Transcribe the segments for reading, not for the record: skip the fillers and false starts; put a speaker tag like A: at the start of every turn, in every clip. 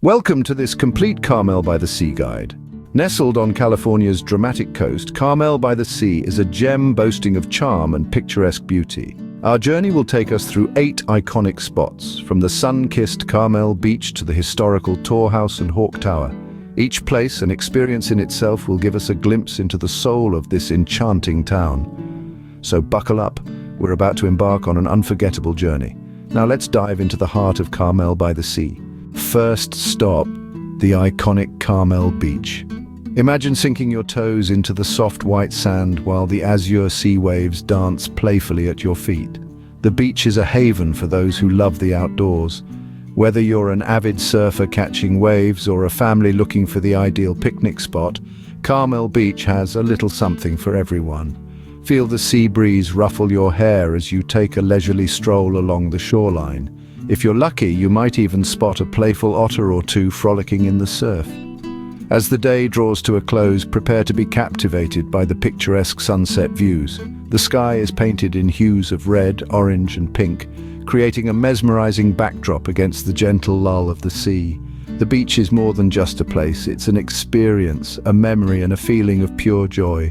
A: Welcome to this complete Carmel-by-the-Sea guide. Nestled on California's dramatic coast, Carmel-by-the-Sea is a gem boasting of charm and picturesque beauty. Our journey will take us through 8 iconic spots, from the sun-kissed Carmel Beach to the historical Tor House and Hawk Tower. Each place, an experience in itself, will give us a glimpse into the soul of this enchanting town. So buckle up, we're about to embark on an unforgettable journey. Now let's dive into the heart of Carmel-by-the-Sea. First stop, the iconic Carmel Beach. Imagine sinking your toes into the soft white sand while the azure sea waves dance playfully at your feet. The beach is a haven for those who love the outdoors. Whether you're an avid surfer catching waves or a family looking for the ideal picnic spot, Carmel Beach has a little something for everyone. Feel the sea breeze ruffle your hair as you take a leisurely stroll along the shoreline. If you're lucky, you might even spot a playful otter or two frolicking in the surf. As the day draws to a close, prepare to be captivated by the picturesque sunset views. The sky is painted in hues of red, orange, and pink, creating a mesmerizing backdrop against the gentle lull of the sea. The beach is more than just a place, it's an experience, a memory, and a feeling of pure joy.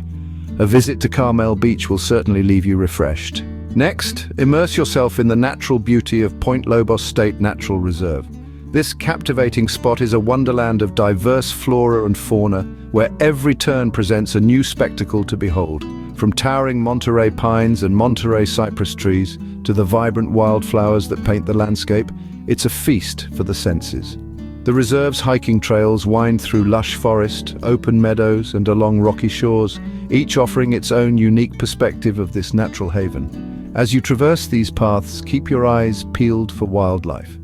A: A visit to Carmel Beach will certainly leave you refreshed. Next, immerse yourself in the natural beauty of Lobos State Natural Reserve. This captivating spot is a wonderland of diverse flora and fauna, where every turn presents a new spectacle to behold. From towering Monterey pines and Monterey cypress trees to the vibrant wildflowers that paint the landscape, it's a feast for the senses. The reserve's hiking trails wind through lush forest, open meadows, and along rocky shores, each offering its own unique perspective of this natural haven. As you traverse these paths, keep your eyes peeled for wildlife.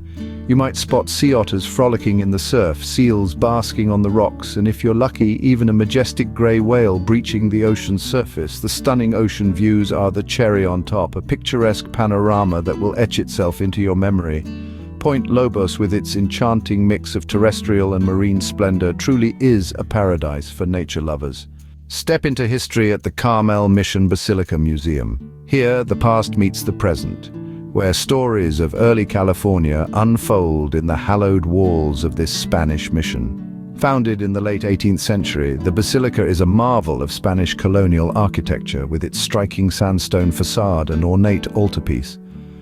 A: You might spot sea otters frolicking in the surf, seals basking on the rocks, and if you're lucky, even a majestic grey whale breaching the ocean's surface. The stunning ocean views are the cherry on top, a picturesque panorama that will etch itself into your memory. Point Lobos, with its enchanting mix of terrestrial and marine splendor, truly is a paradise for nature lovers. Step into history at the Carmel Mission Basilica Museum. Here, the past meets the present, where stories of early California unfold in the hallowed walls of this Spanish mission. Founded in the late 18th century, the basilica is a marvel of Spanish colonial architecture, with its striking sandstone facade and ornate altarpiece.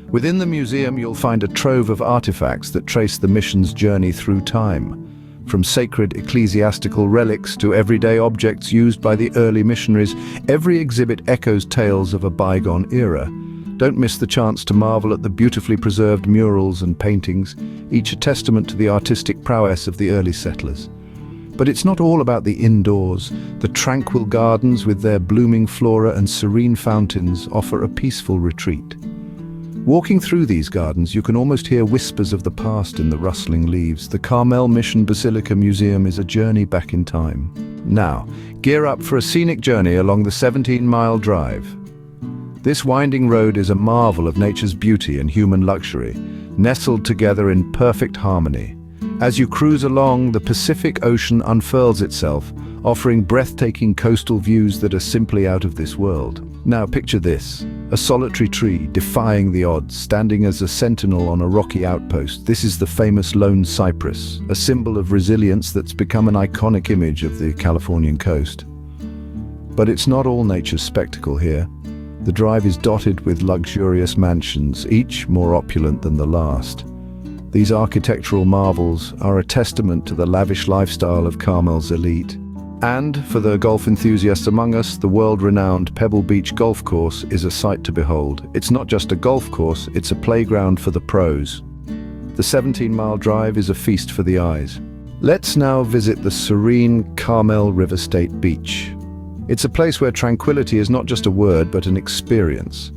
A: Within the museum, you'll find a trove of artifacts that trace the mission's journey through time. From sacred ecclesiastical relics to everyday objects used by the early missionaries, every exhibit echoes tales of a bygone era. Don't miss the chance to marvel at the beautifully preserved murals and paintings, each a testament to the artistic prowess of the early settlers. But it's not all about the indoors. The tranquil gardens with their blooming flora and serene fountains offer a peaceful retreat. Walking through these gardens, you can almost hear whispers of the past in the rustling leaves. The Carmel Mission Basilica Museum is a journey back in time. Now, gear up for a scenic journey along the 17-mile drive. This winding road is a marvel of nature's beauty and human luxury, nestled together in perfect harmony. As you cruise along, the Pacific Ocean unfurls itself, offering breathtaking coastal views that are simply out of this world. Now picture this, a solitary tree defying the odds, standing as a sentinel on a rocky outpost. This is the famous lone cypress, a symbol of resilience that's become an iconic image of the Californian coast. But it's not all nature's spectacle here. The drive is dotted with luxurious mansions, each more opulent than the last. These architectural marvels are a testament to the lavish lifestyle of Carmel's elite. And, for the golf enthusiasts among us, the world-renowned Pebble Beach golf course is a sight to behold. It's not just a golf course, it's a playground for the pros. The 17-mile drive is a feast for the eyes. Let's now visit the serene Carmel River State Beach. It's a place where tranquility is not just a word, but an experience.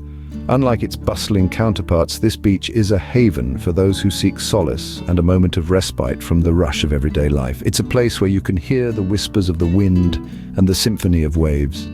A: Unlike its bustling counterparts, this beach is a haven for those who seek solace and a moment of respite from the rush of everyday life. It's a place where you can hear the whispers of the wind and the symphony of waves.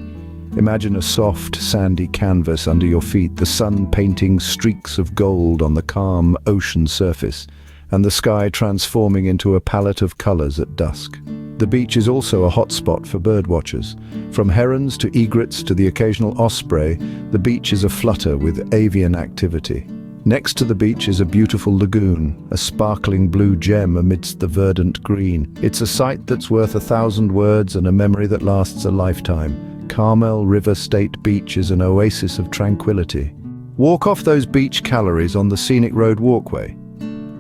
A: Imagine a soft, sandy canvas under your feet, the sun painting streaks of gold on the calm ocean surface, and the sky transforming into a palette of colors at dusk. The beach is also a hotspot for birdwatchers. From herons to egrets to the occasional osprey, the beach is aflutter with avian activity. Next to the beach is a beautiful lagoon, a sparkling blue gem amidst the verdant green. It's a sight that's worth 1,000 words and a memory that lasts a lifetime. Carmel River State Beach is an oasis of tranquility. Walk off those beach calories on the Scenic Road Walkway.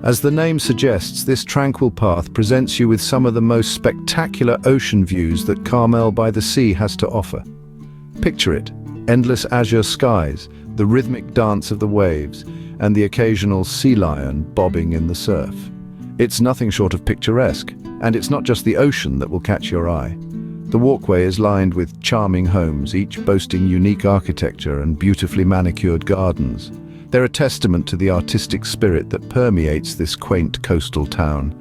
A: As the name suggests, this tranquil path presents you with some of the most spectacular ocean views that Carmel-by-the-Sea has to offer. Picture it: endless azure skies, the rhythmic dance of the waves, and the occasional sea lion bobbing in the surf. It's nothing short of picturesque, and it's not just the ocean that will catch your eye. The walkway is lined with charming homes, each boasting unique architecture and beautifully manicured gardens. They're a testament to the artistic spirit that permeates this quaint coastal town.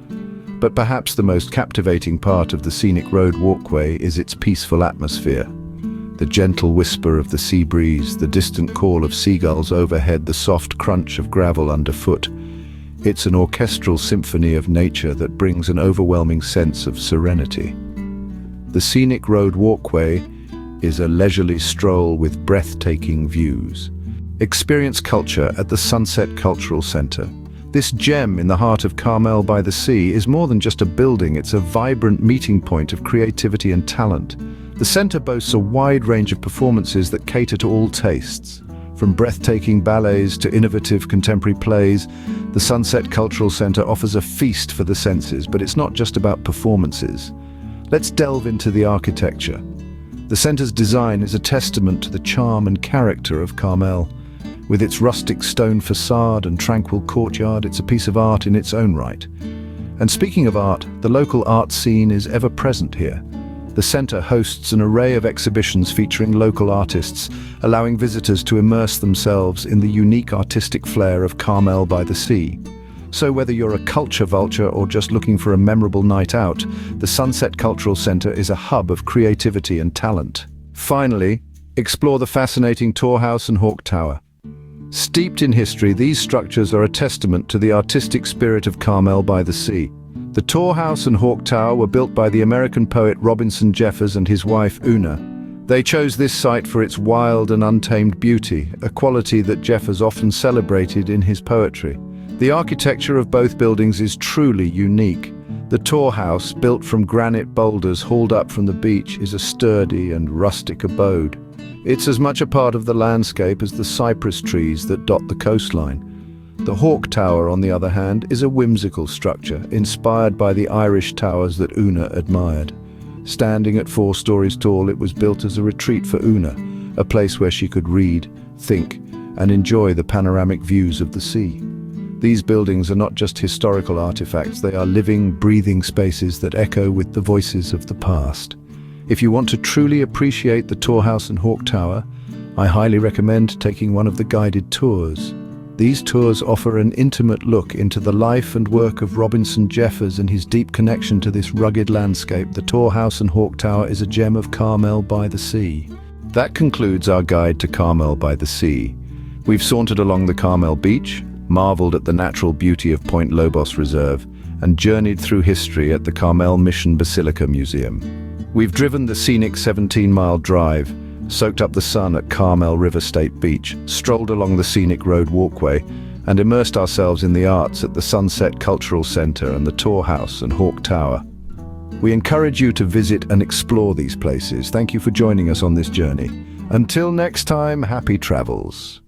A: But perhaps the most captivating part of the Scenic Road Walkway is its peaceful atmosphere. The gentle whisper of the sea breeze, the distant call of seagulls overhead, the soft crunch of gravel underfoot. It's an orchestral symphony of nature that brings an overwhelming sense of serenity. The Scenic Road Walkway is a leisurely stroll with breathtaking views. Experience culture at the Sunset Cultural Center. This gem in the heart of Carmel-by-the-Sea is more than just a building, it's a vibrant meeting point of creativity and talent. The center boasts a wide range of performances that cater to all tastes. From breathtaking ballets to innovative contemporary plays, the Sunset Cultural Center offers a feast for the senses, but it's not just about performances. Let's delve into the architecture. The center's design is a testament to the charm and character of Carmel. With its rustic stone facade and tranquil courtyard, it's a piece of art in its own right. And speaking of art, the local art scene is ever present here. The center hosts an array of exhibitions featuring local artists, allowing visitors to immerse themselves in the unique artistic flair of Carmel-by-the-Sea. So whether you're a culture vulture or just looking for a memorable night out, the Sunset Cultural Center is a hub of creativity and talent. Finally, explore the fascinating Tor House and Hawk Tower. Steeped in history, these structures are a testament to the artistic spirit of Carmel-by-the-Sea. The Tor House and Hawk Tower were built by the American poet Robinson Jeffers and his wife Una. They chose this site for its wild and untamed beauty, a quality that Jeffers often celebrated in his poetry. The architecture of both buildings is truly unique. The Tor House, built from granite boulders hauled up from the beach, is a sturdy and rustic abode. It's as much a part of the landscape as the cypress trees that dot the coastline. The Hawk Tower, on the other hand, is a whimsical structure, inspired by the Irish towers that Una admired. Standing at 4 stories tall, it was built as a retreat for Una, a place where she could read, think, and enjoy the panoramic views of the sea. These buildings are not just historical artifacts, they are living, breathing spaces that echo with the voices of the past. If you want to truly appreciate the Tor House and Hawk Tower, I highly recommend taking one of the guided tours. These tours offer an intimate look into the life and work of Robinson Jeffers and his deep connection to this rugged landscape. The Tor House and Hawk Tower is a gem of Carmel-by-the-Sea. That concludes our guide to Carmel-by-the-Sea. We've sauntered along the Carmel Beach, marveled at the natural beauty of Point Lobos Reserve, and journeyed through history at the Carmel Mission Basilica Museum. We've driven the scenic 17-mile drive, soaked up the sun at Carmel River State Beach, strolled along the Scenic Road Walkway, and immersed ourselves in the arts at the Sunset Cultural Center and the Tor House and Hawk Tower. We encourage you to visit and explore these places. Thank you for joining us on this journey. Until next time, happy travels.